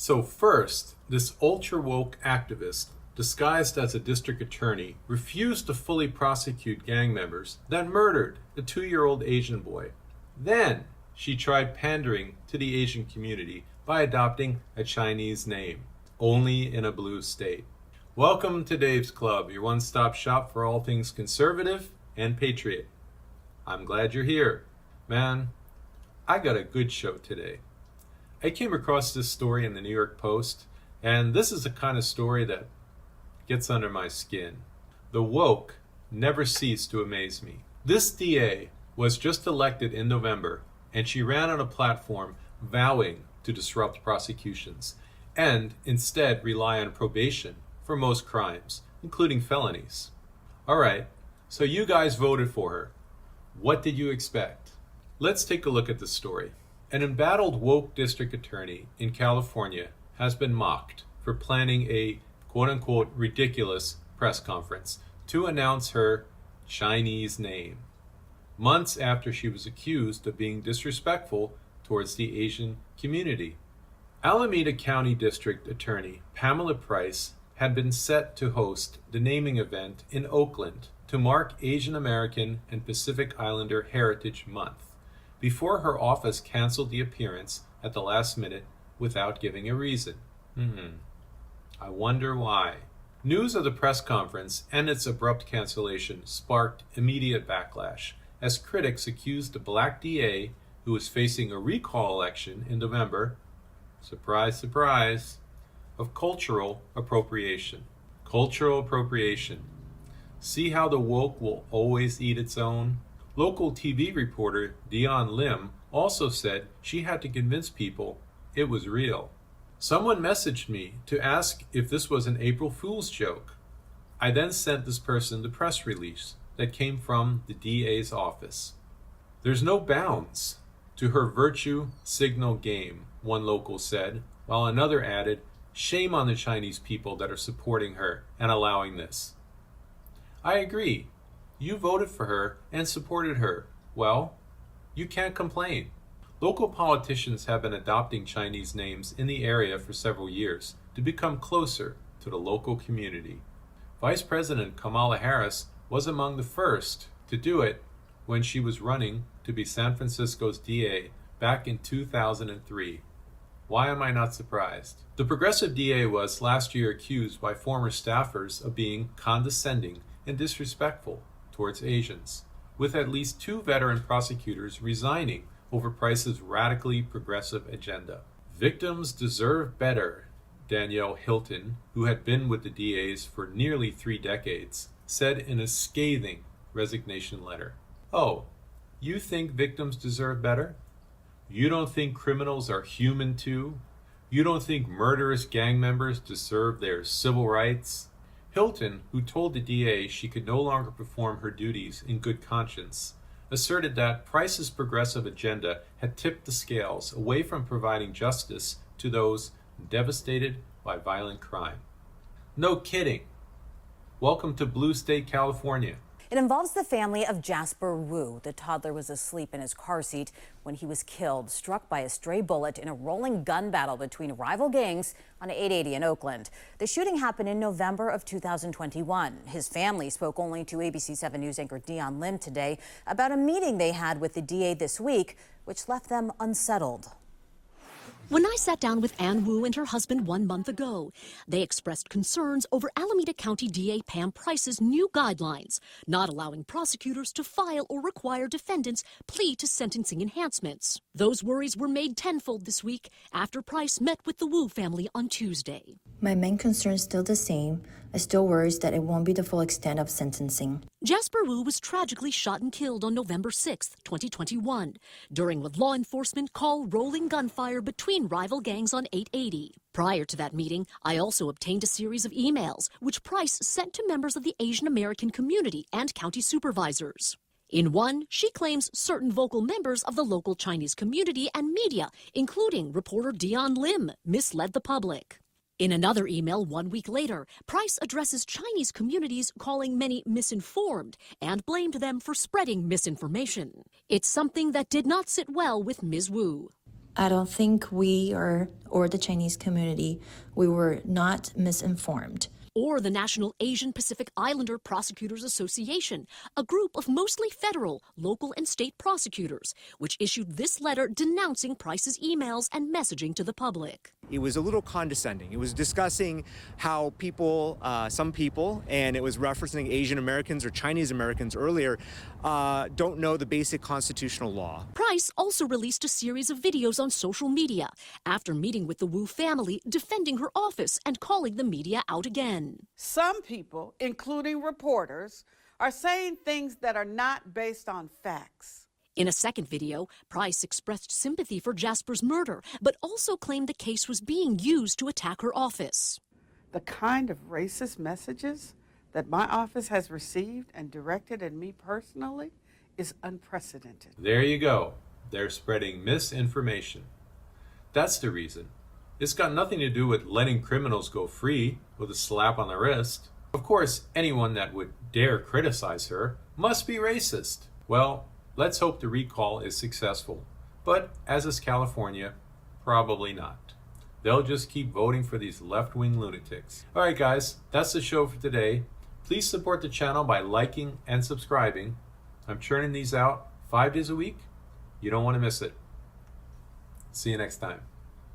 So first, this ultra-woke activist, disguised as a district attorney, refused to fully prosecute gang members, then murdered the 2-year-old Asian boy. Then, she tried pandering to the Asian community by adopting a Chinese name, only in a blue state. Welcome to Dave's Club, your one-stop shop for all things conservative and Patriot. I'm glad you're here. Man, I got a good show today. I came across this story in the New York Post, and this is the kind of story that gets under my skin. The woke never cease to amaze me. This DA was just elected in November, and she ran on a platform vowing to disrupt prosecutions and instead rely on probation for most crimes, including felonies. All right, so you guys voted for her. What did you expect? Let's take a look at the story. An embattled woke district attorney in California has been mocked for planning a quote-unquote ridiculous press conference to announce her Chinese name, months after she was accused of being disrespectful towards the Asian community. Alameda County District Attorney Pamela Price had been set to host the naming event in Oakland to mark Asian American and Pacific Islander Heritage Month, before her office canceled the appearance at the last minute without giving a reason. I wonder why. News of the press conference and its abrupt cancellation sparked immediate backlash, as critics accused the black DA, who was facing a recall election in November, surprise, surprise, of cultural appropriation. Cultural appropriation. See how the woke will always eat its own? Local TV reporter Dion Lim also said she had to convince people it was real. Someone messaged me to ask if this was an April Fool's joke. I then sent this person the press release that came from the DA's office. There's no bounds to her virtue signal game, one local said, while another added, shame on the Chinese people that are supporting her and allowing this. I agree. You voted for her and supported her. Well, you can't complain. Local politicians have been adopting Chinese names in the area for several years to become closer to the local community. Vice President Kamala Harris was among the first to do it when she was running to be San Francisco's DA back in 2003. Why am I not surprised? The progressive DA was last year accused by former staffers of being condescending and disrespectful towards Asians, with at least 2 veteran prosecutors resigning over Price's radically progressive agenda. Victims deserve better, Danielle Hilton, who had been with the DAs for nearly 3 decades, said in a scathing resignation letter. Oh, you think victims deserve better? You don't think criminals are human too? You don't think murderous gang members deserve their civil rights? Hilton, who told the DA she could no longer perform her duties in good conscience, asserted that Price's progressive agenda had tipped the scales away from providing justice to those devastated by violent crime. No kidding. Welcome to Blue State, California. It involves the family of Jasper Wu. The toddler was asleep in his car seat when he was killed, struck by a stray bullet in a rolling gun battle between rival gangs on 880 in Oakland. The shooting happened in November of 2021. His family spoke only to ABC 7 News anchor Dion Lim today about a meeting they had with the DA this week, which left them unsettled. When I sat down with Ann Wu and her husband 1 month ago, they expressed concerns over Alameda County DA Pam Price's new guidelines, not allowing prosecutors to file or require defendants plea to sentencing enhancements. Those worries were made tenfold this week after Price met with the Wu family on Tuesday. My main concern is still the same. I still worry that it won't be the full extent of sentencing. Jasper Wu was tragically shot and killed on November 6, 2021, during what law enforcement call rolling gunfire between rival gangs on 880. Prior to that meeting, I also obtained a series of emails, which Price sent to members of the Asian American community and county supervisors. In one, she claims certain vocal members of the local Chinese community and media, including reporter Dion Lim, misled the public. In another email 1 week later, Price addresses Chinese communities, calling many misinformed and blamed them for spreading misinformation. It's something that did not sit well with Ms. Wu. I don't think we or the Chinese community, we were not misinformed. Or the National Asian Pacific Islander Prosecutors Association, a group of mostly federal, local, and state prosecutors, which issued this letter denouncing Price's emails and messaging to the public. It was a little condescending. It was discussing how people, some people, and it was referencing Asian Americans or Chinese Americans earlier, don't know the basic constitutional law. Price also released a series of videos on social media after meeting with the Wu family, defending her office and calling the media out again. Some people, including reporters, are saying things that are not based on facts. In a second video, Price expressed sympathy for Jasper's murder, but also claimed the case was being used to attack her office. The kind of racist messages that my office has received and directed at me personally is unprecedented. There you go. They're spreading misinformation. That's the reason. It's got nothing to do with letting criminals go free with a slap on the wrist. Of course, anyone that would dare criticize her must be racist. Well, let's hope the recall is successful. But as is California, probably not. They'll just keep voting for these left-wing lunatics. Alright guys, that's the show for today. Please support the channel by liking and subscribing. I'm churning these out 5 days a week. You don't want to miss it. See you next time.